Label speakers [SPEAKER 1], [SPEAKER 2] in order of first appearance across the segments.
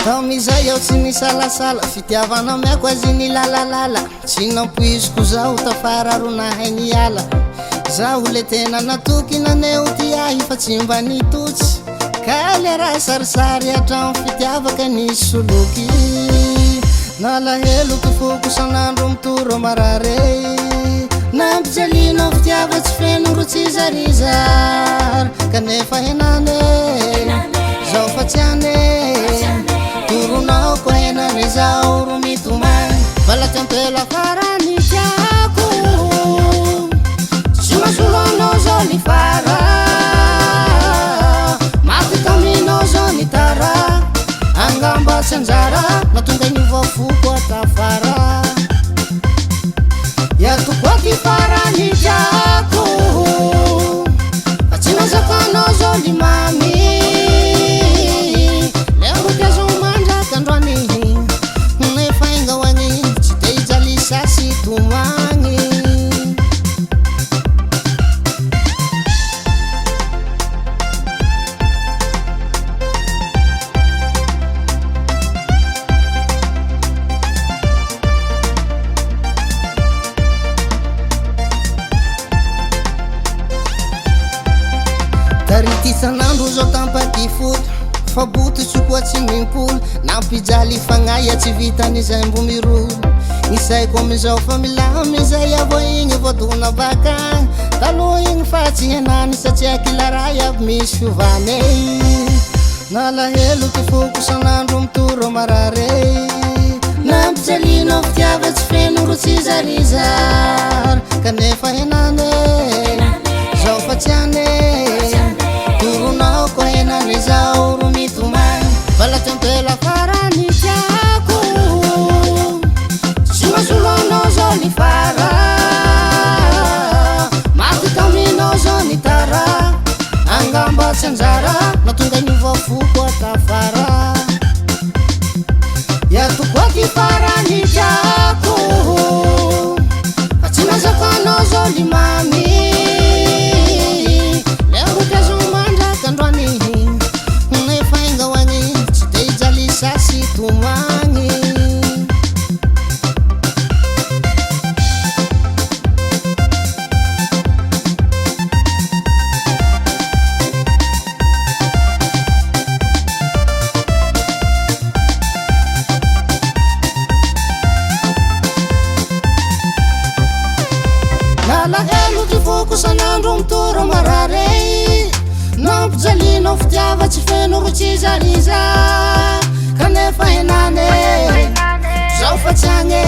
[SPEAKER 1] Amizay aho tsy misalasala fitiavana miako azy ny lalalala tsy nampoiziko zaho tafara ro nahay ny ala zaho le tena natoky naneo ty ahy fa tsy mba nitotsy ka le raha sarisary hatramo fitiavaka nisy soloky nalahelo tofoko sanandro mitoro marare nampijalino fitiava tsy feno ro tsy zarizary kanefa henane zaho fa tsy ane turunao ko henane zaho ro mitomany valaky ampela farany tiako tsy masolonao zao ny fara maty taminao zao ny tara angamba tsy anjara natonga ny vafoko atafara iatoko aty farany tiako fa tsy nazakanao zao ny mamy Tarity sanandro zao tampaky foto fa bototsy koa tsy mimpolo nampijaly fagnaia tsy vitan'izay mbo mirolo isaiko amizao fa milamy zay avao igny voadona bakagny taloha igny fa tsy henany satria kilaray aby misy fiovane nalahelo ty foko sanandro mitoro marare nampijalinao fitiava tsy feno ro tsy zarizary kanefa henane zao fa tsy ane turunao ko henane zaho ro mitomany valaky ampela farany tiako tsy masolonao zao ny fara maty taminao zao ny tara angamba tsy anjara natonga ny vafoko atafara iatoko aty farany tiako fa tsy nazakanao zao ny mamy nalahelo ty foko sanandro mitoro marare nampijalinao fitiava tsy feno ro tsy zariza kanefa henane zaho fa tsy ane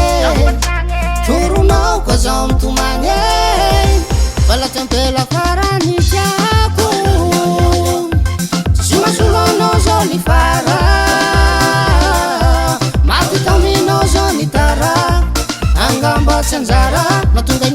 [SPEAKER 1] toronao koa zaho mitomany valaky ampela farany tiako tsy masolonao zao ny fara maty taminao zao ny tara angamba tsy anjara natonga